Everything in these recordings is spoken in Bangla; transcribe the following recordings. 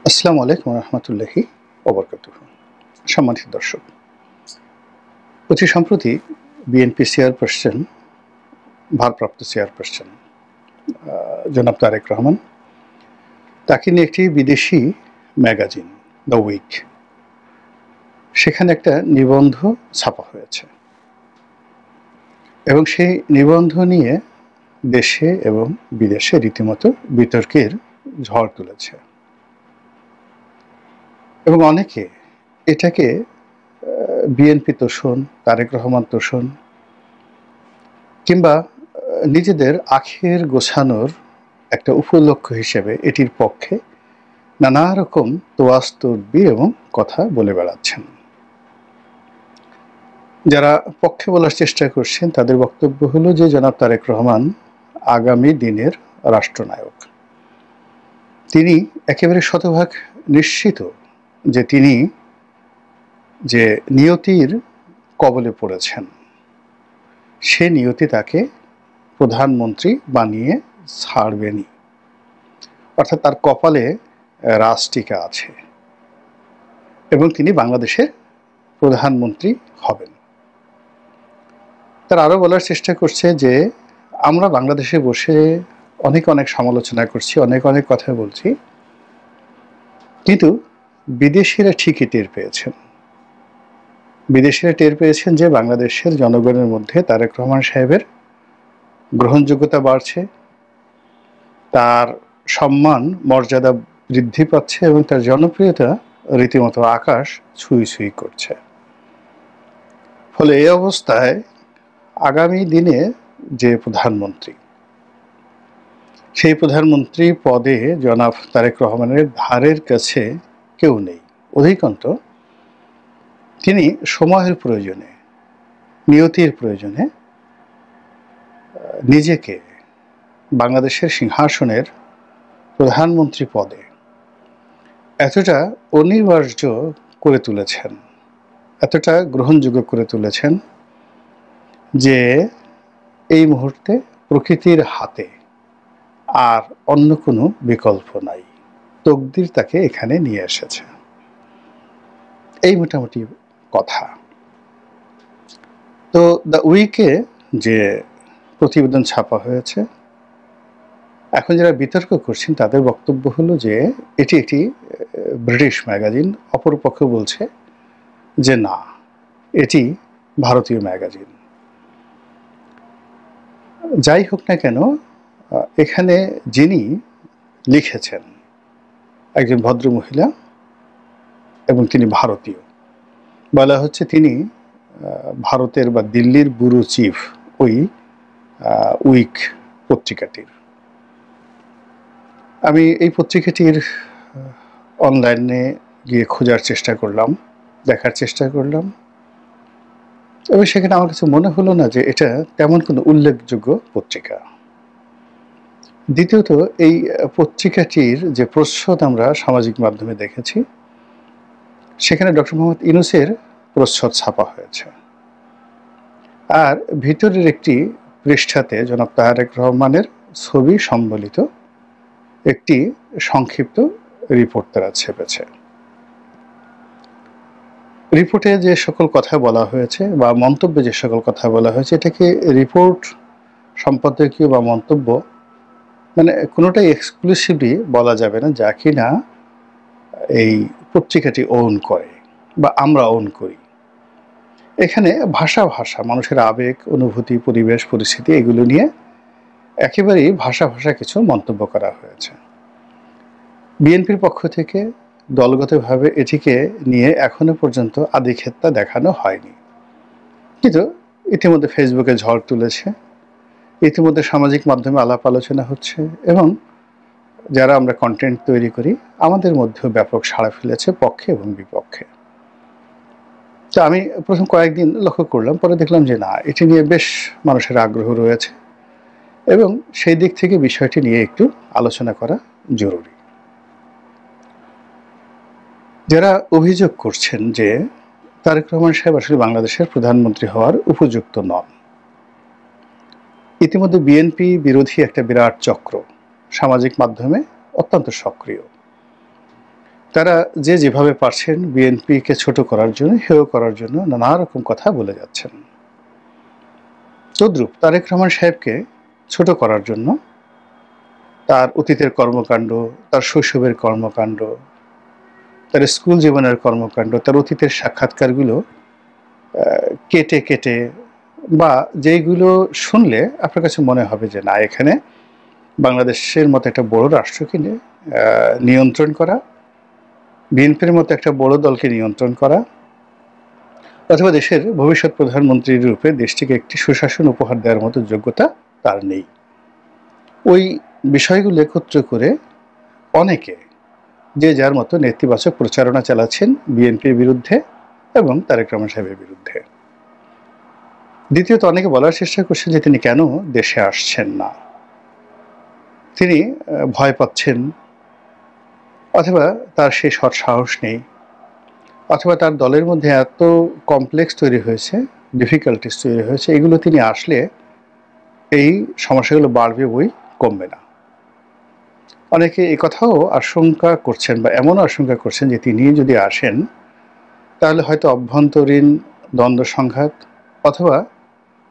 আসসালামু আলাইকুম রহমতুল্লাহি ওবরকাতুহু। সম্মানিত দর্শক, অতি সম্প্রতি বিএনপি চেয়ারপারসন, ভারপ্রাপ্ত চেয়ারপারসন জনাব তারেক রহমান, তাকে নিয়ে একটি বিদেশি ম্যাগাজিন দ্য উইক, সেখানে একটা নিবন্ধ ছাপা হয়েছে এবং সেই নিবন্ধ নিয়ে দেশে এবং বিদেশে রীতিমতো বিতর্কের ঝড় তুলেছে এবং অনেকে এটাকে বিএনপি তোষণ, তারেক রহমান তোষণ কিংবা নিজেদের আখের গোছানোর একটা উপলক্ষ হিসেবে এটির পক্ষে নানা রকম তোয়াজ তদবির এবং কথা বলে বেড়াচ্ছেন। যারা পক্ষে বলার চেষ্টা করছেন তাদের বক্তব্য হলো যে জনাব তারেক রহমান আগামী দিনের রাষ্ট্রনায়ক। তিনি একেবারে শতভাগ নিশ্চিত যে তিনি যে নিয়তির কবলে পড়েছেন, সে নিয়তি তাকে প্রধানমন্ত্রী বানিয়ে ছাড়বেনি, অর্থাৎ তার কপালে রাজটিকা আছে এবং তিনি বাংলাদেশের প্রধানমন্ত্রী হবেন। তার আরও বলার চেষ্টা করছে যে আমরা বাংলাদেশে বসে অনেক সমালোচনা করছি, অনেক কথা বলছি, কিন্তু বিদেশিরা ঠিকই টের পেয়েছেন। বিদেশিরা টের পেয়েছেন যে বাংলাদেশের জনগণের মধ্যে তারেক রহমান সাহেবের গ্রহণযোগ্যতা বাড়ছে, তার সম্মান মর্যাদা বৃদ্ধি পাচ্ছে এবং তার জনপ্রিয়তা রীতিমতো আকাশ ছুঁই করছে। ফলে এই অবস্থায় আগামী দিনে যে প্রধানমন্ত্রী, সেই প্রধানমন্ত্রী পদে জনাব তারেক রহমানের ধারের কাছে কেউ নেই। অধিকন্ত তিনি সময়ের প্রয়োজনে, নিয়তির প্রয়োজনে নিজেকে বাংলাদেশের সিংহাসনের প্রধানমন্ত্রী পদে এতটা অনিবার্য করে তুলেছেন, এতটা গ্রহণযোগ্য করে তুলেছেন যে এই মুহূর্তে প্রকৃতির হাতে আর অন্য কোনো বিকল্প নাই। তকদির তাকে এখানে নিয়ে এসেছে। এই মোটামুটি কথা। তো দ্য উইকে যে প্রতিবেদন ছাপা হয়েছে, এখন যারা বিতর্ক করছেন তাদের বক্তব্য হলো যে এটি একটি ব্রিটিশ ম্যাগাজিন, অপরপক্ষ বলছে যে না, এটি ভারতীয় ম্যাগাজিন। যাই হোক না কেন, এখানে যিনি লিখেছেন একজন ভদ্রমহিলা এবং তিনি ভারতীয়। বলা হচ্ছে তিনি ভারতের বা দিল্লির ব্যুরো চিফ ওই উইক পত্রিকাটির। আমি এই পত্রিকাটির অনলাইনে গিয়ে খোঁজার চেষ্টা করলাম, দেখার চেষ্টা করলাম এবং সেখানে আমার কাছে মনে হলো না যে এটা তেমন কোনো উল্লেখযোগ্য পত্রিকা। দ্বিতীয়ত, এই পত্রিকাটির যে প্রচ্ছদ আমরা সামাজিক মাধ্যমে দেখেছি, সেখানে ডক্টর মোহাম্মদ ইউনূসের প্রচ্ছদ ছাপা হয়েছে, আর ভিতরের একটি পৃষ্ঠাতে জনাব তারেক রহমানের ছবি সম্বলিত একটি সংক্ষিপ্ত রিপোর্ট তারা ছেপেছে। রিপোর্টে যে সকল কথা বলা হয়েছে বা মন্তব্যে যে সকল কথা বলা হয়েছে, এটাকে রিপোর্ট, সম্পাদকীয় বা মন্তব্য মানে কোনোটাই এক্সক্লুসিভলি বলা যাবে না যা কিনা এই পত্রিকাটি ওন করে বা আমরা ওন করি। এখানে ভাষা মানুষের আবেগ, অনুভূতি, পরিবেশ, পরিস্থিতি এগুলো নিয়ে একেবারেই ভাষা কিছু মন্তব্য করা হয়েছে। বিএনপির পক্ষ থেকে দলগতভাবে এটিকে নিয়ে এখনো পর্যন্ত আধিক্ষেত্তা দেখানো হয়নি, কিন্তু ইতিমধ্যে ফেসবুকে ঝড় তুলেছে, ইতিমধ্যে সামাজিক মাধ্যমে আলাপ আলোচনা হচ্ছে এবং যারা আমরা কন্টেন্ট তৈরি করি আমাদের মধ্যেও ব্যাপক সাড়া ফেলেছে পক্ষে এবং বিপক্ষে। তো আমি প্রথম কয়েকদিন লক্ষ্য করলাম, পরে দেখলাম যে না, এটি নিয়ে বেশ মানুষের আগ্রহ রয়েছে এবং সেই দিক থেকে বিষয়টি নিয়ে একটু আলোচনা করা জরুরি। যারা অভিযোগ করছেন যে তারেক রহমান সাহেব আসলে বাংলাদেশের প্রধানমন্ত্রী হওয়ার উপযুক্ত নন, ইতিমধ্যে বিএনপি বিরোধী একটা বিরাট চক্র সামাজিক মাধ্যমে অত্যন্ত সক্রিয় তারা যে যেভাবে পারছেন বিএনপিকে ছোট করার জন্য, হেয় করার জন্য নানা রকম কথা বলে যাচ্ছেন। তদ্রূপ তারেক রহমান সাহেবকে ছোট করার জন্য তার অতীতের কর্মকাণ্ড, তার শৈশবের কর্মকাণ্ড, তার স্কুল জীবনের কর্মকাণ্ড, তার অতীতের সাক্ষাৎকারগুলো কেটে কেটে বা যেইগুলো শুনলে আপনার কাছে মনে হবে যে না, এখানে বাংলাদেশের মতো একটা বড় রাষ্ট্রকে নিয়ন্ত্রণ করা, বিএনপির মতো একটা বড় দলকে নিয়ন্ত্রণ করা, অথবা দেশের ভবিষ্যৎ প্রধানমন্ত্রীর রূপে দেশটিকে একটি সুশাসন উপহার দেওয়ার মতো যোগ্যতা তার নেই। ওই বিষয়গুলো একত্র করে অনেকে যে যার মতো নেতিবাচক প্রচারণা চালাচ্ছেন বিএনপির বিরুদ্ধে এবং তারেক রহমান সাহেবের বিরুদ্ধে। দ্বিতীয়ত, অনেকে বলার চেষ্টা করছেন যে তিনি কেন দেশে আসছেন না, তিনি ভয় পাচ্ছেন, অথবা তার সেই সৎ সাহস নেই, অথবা তার দলের মধ্যে এত কমপ্লেক্স তৈরি হয়েছে, ডিফিকাল্টিস তৈরি হয়েছে, এগুলো তিনি আসলে এই সমস্যাগুলো বাড়বে বই, কমবে না। অনেকে এই কথাও আশঙ্কা করছেন বা এমন আশঙ্কা করছেন যে তিনি যদি আসেন তাহলে হয়তো অভ্যন্তরীণ দ্বন্দ্ব সংঘাত অথবা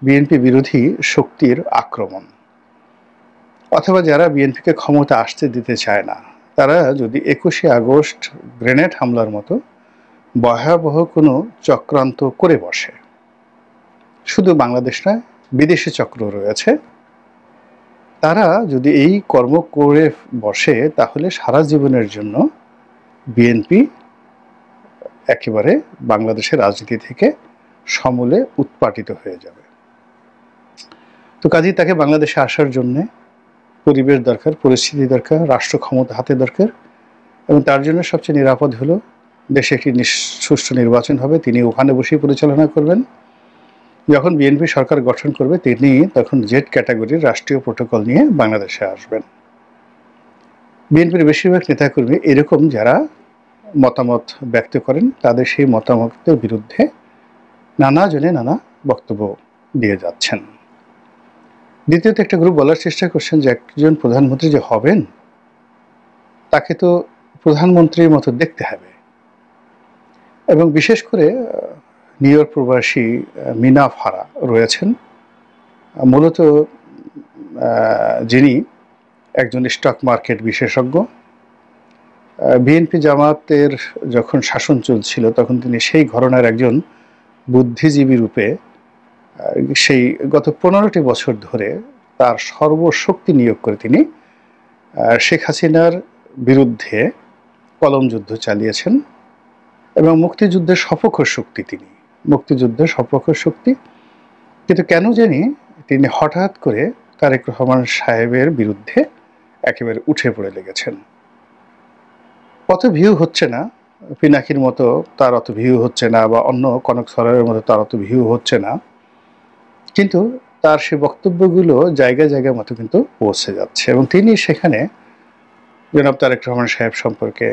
বিএনপি বিরোধী শক্তির আক্রমণ, অথবা যারা বিএনপিকে ক্ষমতা আসতে দিতে চায় না তারা যদি 21শে আগস্ট গ্রেনেড হামলার মতো ভয়াবহ কোনো চক্রান্ত করে বসে। শুধু বাংলাদেশ নয়, বিদেশি চক্র রয়েছে, তারা যদি এই কর্ম করে বসে তাহলে সারা জীবনের জন্য বিএনপি একেবারে বাংলাদেশের রাজনীতি থেকে সমূলে উৎপাটিত হয়ে যাবে। তো কাজেই তাকে বাংলাদেশে আসার জন্যে পরিবেশ দরকার, পরিস্থিতি দরকার, রাষ্ট্র ক্ষমতা হাতে দরকার, এবং তার জন্য সবচেয়ে নিরাপদ হলো দেশে একটি সুষ্ঠু নির্বাচন হবে, তিনি ওখানে বসেই পরিচালনা করবেন। যখন বিএনপি সরকার গঠন করবে তিনি তখন জেড ক্যাটাগরির রাষ্ট্রীয় প্রোটোকল নিয়ে বাংলাদেশে আসবেন। বিএনপির বেশিরভাগ নেতাকর্মী এরকম যারা মতামত ব্যক্ত করেন তাদের সেই মতামতের বিরুদ্ধে নানা জনে নানা বক্তব্য দিয়ে যাচ্ছেন। দ্বিতীয়ত, একটা গ্রুপ বলার চেষ্টা করছেন যে একজন প্রধানমন্ত্রী যে হবেন তাকে তো প্রধানমন্ত্রীর মতো দেখতে হবে, এবং বিশেষ করে নিউ ইয়র্ক প্রবাসী মিনা ফারা রয়েছেন, মূলত যিনি একজন স্টক মার্কেট বিশেষজ্ঞ। বিএনপি জামাতের যখন শাসন চলছিল তখন তিনি সেই ঘরানার একজন বুদ্ধিজীবী রূপে সেই গত 15টি বছর ধরে তার সর্বশক্তি নিয়োগ করে তিনি শেখ হাসিনার বিরুদ্ধে কলম যুদ্ধ চালিয়েছেন, এবং মুক্তিযুদ্ধের সপক্ষ শক্তি তিনি, মুক্তিযুদ্ধের সপক্ষ শক্তি। কিন্তু কেন জানি তিনি হঠাৎ করে তারেক রহমান সাহেবের বিরুদ্ধে একেবারে উঠে পড়ে লেগেছেন। অত ভিউ হচ্ছে না, পিনাকির মতো তার অত ভিউ হচ্ছে না, বা অন্য কনক সরারের মতো তার অত ভিউ হচ্ছে না, কিন্তু তার সে বক্তব্যগুলো জায়গায় জায়গায় মতো কিন্তু পৌঁছে যাচ্ছে, এবং তিনি সেখানে জনাব তারেক রহমান সাহেব সম্পর্কে,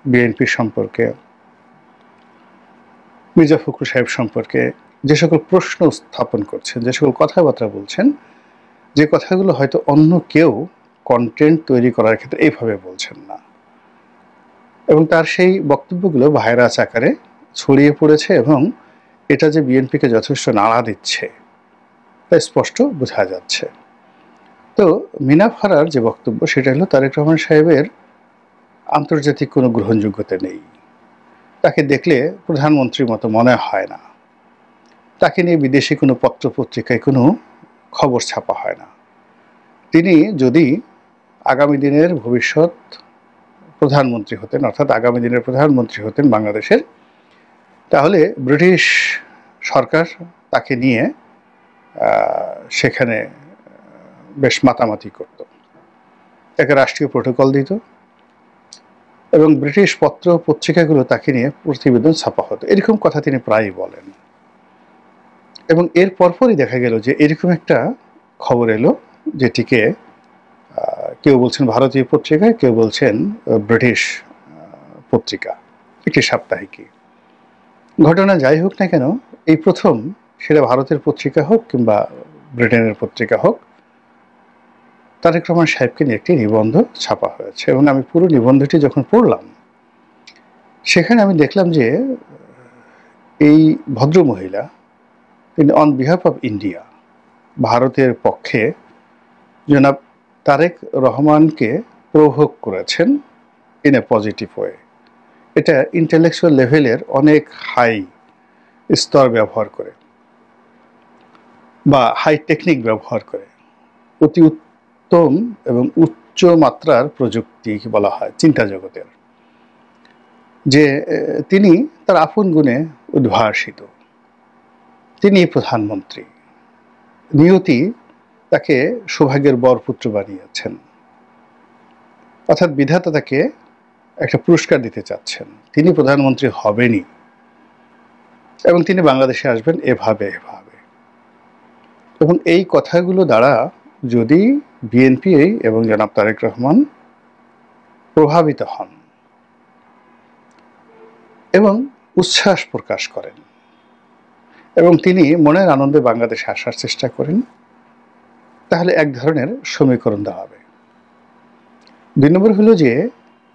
বিএনপি সম্পর্কে, মির্জা ফখরুল সাহেব সম্পর্কে যে সকল প্রশ্ন উত্থাপন করছেন, যে সকল কথাবার্তা বলছেন, যে কথাগুলো হয়তো অন্য কেউ কন্টেন্ট তৈরি করার ক্ষেত্রে এইভাবে বলছেন না, এবং তার সেই বক্তব্যগুলো ভাইরাস আকারে ছড়িয়ে পড়েছে, এবং এটা যে বিএনপিকে যথেষ্ট নাড়া দিচ্ছে তা স্পষ্ট বোঝা যাচ্ছে। তো মিনা ফারার যে বক্তব্য সেটা হলো তারেক রহমান সাহেবের আন্তর্জাতিক কোনো গ্রহণযোগ্যতা নেই, তাকে দেখলে প্রধানমন্ত্রীর মতো মনে হয় না, তাকে নিয়ে বিদেশি কোনো পত্রপত্রিকায় কোনো খবর ছাপা হয় না। তিনি যদি আগামী দিনের ভবিষ্যৎ প্রধানমন্ত্রী হতেন, অর্থাৎ আগামী দিনের প্রধানমন্ত্রী হতেন বাংলাদেশের, তাহলে ব্রিটিশ সরকার তাকে নিয়ে সেখানে বেশ মাতামাতি করত, তাকে রাষ্ট্রীয় প্রোটোকল দিত, এবং ব্রিটিশ পত্র পত্রিকাগুলো তাকে নিয়ে প্রতিবেদন ছাপা হতো। এরকম কথা তিনি প্রায়ই বলেন, এবং এর পরপরই দেখা গেল যে এরকম একটা খবর এলো যেটিকে কেউ বলছেন ভারতীয় পত্রিকা, কেউ বলছেন ব্রিটিশ পত্রিকা, একটি সাপ্তাহিকী। ঘটনা যাই হোক না কেন, এই প্রথম, সেটা ভারতের পত্রিকা হোক কিংবা ব্রিটেনের পত্রিকা হোক, তারেক রহমান সাহেবকে নিয়ে একটি নিবন্ধ ছাপা হয়েছে, এবং আমি পুরো নিবন্ধটি যখন পড়লাম সেখানে আমি দেখলাম যে এই ভদ্রমহিলা তিনি অন বিহাফ অফ ইন্ডিয়া ভারতের পক্ষে জনাব তারেক রহমানকে প্রভোগ করেছেন ইন এ পজিটিভ ওয়ে। এটা ইন্টেলেকচুয়াল লেভেলের অনেক হাই স্তর ব্যবহার করে বা হাই টেকনিক ব্যবহার করে, অতি উত্তম এবং উচ্চ মাত্রার প্রযুক্তি বলা হয় চিন্তা জগতের, যে তিনি তার আপন গুণে উদ্ভাসিত, তিনি প্রধানমন্ত্রী, নিয়তি তাকে সৌভাগ্যের বরপুত্র বানিয়েছেন, অর্থাৎ বিধাতা তাকে একটা পুরস্কার দিতে চাচ্ছেন, তিনি প্রধানমন্ত্রী হবেনই এবং তিনি বাংলাদেশে আসবেন এভাবে এভাবে। এবং এই কথাগুলো দ্বারা যদি বিএনপি এবং জনাব তারেক রহমান প্রভাবিত হন এবং উচ্ছ্বাস প্রকাশ করেন এবং তিনি মনের আনন্দে বাংলাদেশে আসার চেষ্টা করেন, তাহলে এক ধরনের সমীকরণ দাঁড়াবে। 2 নম্বর হলো যে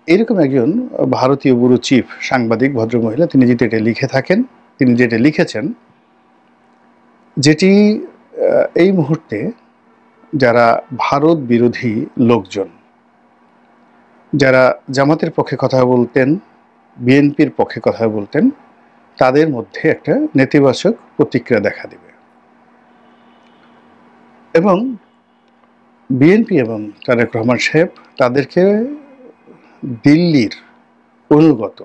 এরকম একজন ভারতীয় ব্যুরো চিফ সাংবাদিক ভদ্রমহিলা তিনি যদি এটা লিখে থাকেন, তিনি যেটা লিখেছেন, যেটি এই মুহূর্তে যারা ভারত বিরোধী লোকজন, যারা জামাতের পক্ষে কথা বলতেন, বিএনপির পক্ষে কথা বলতেন, তাদের মধ্যে একটা নেতিবাচক প্রতিক্রিয়া দেখা দেবে এবং বিএনপি এবং তারেক রহমান সাহেব তাদেরকে দিল্লির অনুগত,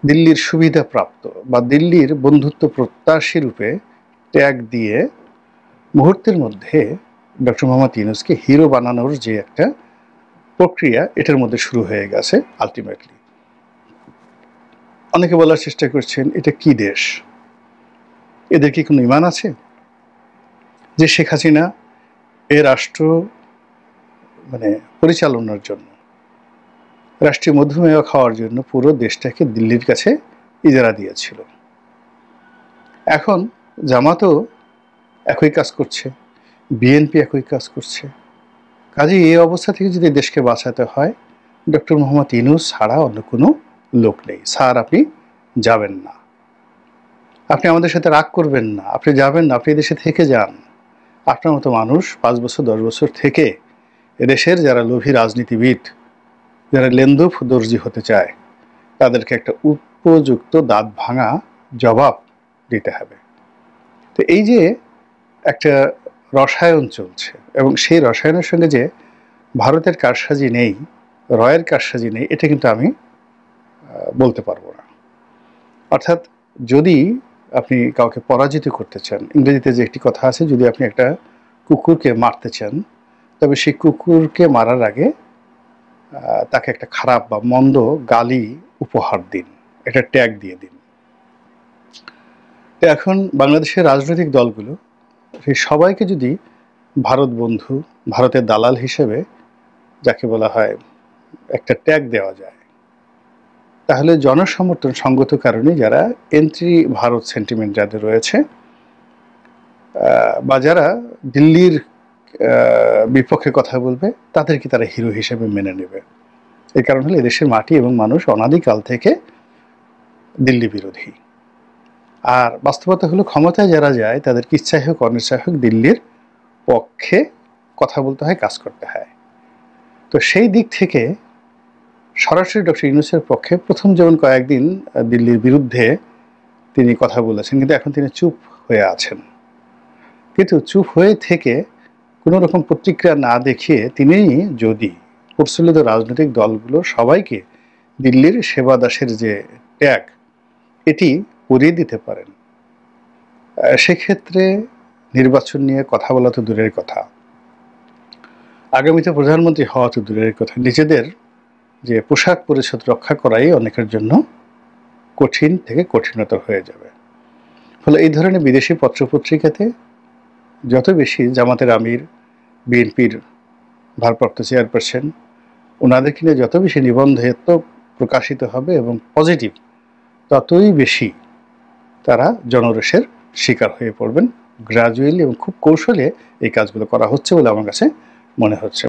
দিল্লির সুবিধাপ্রাপ্ত বা দিল্লির বন্ধুত্ব প্রত্যাশী রূপে ট্যাগ দিয়ে মুহূর্তের মধ্যে ডক্টর মোহাম্মদ ইউনূসকে হিরো বানানোর যে একটা প্রক্রিয়া এটার মধ্যে শুরু হয়ে গেছে। আলটিমেটলি অনেকে বলার চেষ্টা করছেন এটা কি দেশ, এদের কি কোনো ইমান আছে যে শেখ হাসিনা এ রাষ্ট্র পরিচালনার জন্য, রাষ্ট্রীয় মধুমেহ খাওয়ার জন্য পুরো দেশটাকে দিল্লির কাছে ইজারা দিয়েছিল। এখন জামাতও একই কাজ করছে, বিএনপি একই কাজ করছে। কাজে এই অবস্থা থেকে যদি দেশকে বাঁচাতে হয়, ডক্টর মোহাম্মদ ইউনূস ছাড়া অন্য কোনো লোক নেই। স্যার আপনি যাবেন না, আপনি আমাদের সাথে রাগ করবেন না, আপনি যাবেন না, আপনি দেশে থেকে যান। আপনার মতো মানুষ 5 বছর 10 বছর থেকে এদেশের যারা লোভী রাজনীতিবিদ, যারা লেন্দুফ দর্জি হতে চায়, তাদেরকে একটা উপযুক্ত দাঁত ভাঙা জবাব দিতে হবে। তো এই যে একটা রসায়ন চলছে এবং সেই রসায়নের সঙ্গে যে ভারতের কারসাজি নেই, রয়ের কারসাজি নেই, এটা কিন্তু আমি বলতে পারবো না। অর্থাৎ যদি আপনি কাউকে পরাজিত করতে চান, ইংরেজিতে যে একটি কথা আছে, যদি আপনি একটা কুকুরকে মারতে চান, তবে সেই কুকুরকে মারার আগে তাকে একটা খারাপ বা মন্দ গালি উপহার দিন, একটা ট্যাগ দিয়ে দিন। তো এখন বাংলাদেশের রাজনৈতিক দলগুলো সেই সবাইকে যদি ভারত বন্ধু, ভারতের দালাল হিসেবে যাকে বলা হয় একটা ট্যাগ দেওয়া যায়, তাহলে জনসমর্থন সঙ্গত কারণে যারা এন্ট্রি ভারত সেন্টিমেন্ট যাদের রয়েছে বা যারা দিল্লির বিপক্ষে কথা বলবে, তাদেরকে তারা হিরো হিসেবে মেনে নেবে। এই কারণ হলো এদেশের মাটি এবং মানুষ অনাদিকাল থেকে দিল্লি বিরোধী। আর বাস্তবতা হলো ক্ষমতায় যারা যায় তাদেরকে ইচ্ছাই হোক অনিচ্ছাই হোক দিল্লির পক্ষে কথা বলতে হয়, কাজ করতে হয়। তো সেই দিক থেকে সরাসরি ডক্টর ইউনূসের পক্ষে প্রথম যেমন কয়েকদিন দিল্লির বিরুদ্ধে তিনি কথা বলেছেন, কিন্তু এখন তিনি চুপ হয়ে আছেন। কিন্তু চুপ হয়ে থেকে কোনো রকম প্রতিক্রিয়া না দেখিয়ে তিনি যদি প্রচলিত রাজনৈতিক দলগুলো সবাইকে দিল্লির সেবা দাসের যে ট্যাগ এটি পরিয়ে দিতে পারেন, সেক্ষেত্রে নির্বাচন নিয়ে কথা বলা তো দূরের কথা, আগামীতে প্রধানমন্ত্রী হওয়া তো দূরের কথা, নিজেদের যে পোশাক পরিচ্ছদ রক্ষা করাই অনেকের জন্য কঠিন থেকে কঠিনতর হয়ে যাবে। ফলে এই ধরনের বিদেশি পত্রপত্রিকাতে যত বেশি জামাতের আমির, বিএনপির ভারপ্রাপ্ত চেয়ারপারসন, ওনাদেরকে নিয়ে যত বেশি নিবন্ধেত্ব প্রকাশিত হবে এবং পজিটিভ, ততই বেশি তারা জনরোষের শিকার হয়ে পড়বেন। গ্রাজুয়ালি এবং খুব কৌশলে এই কাজগুলো করা হচ্ছে বলে আমার কাছে মনে হচ্ছে।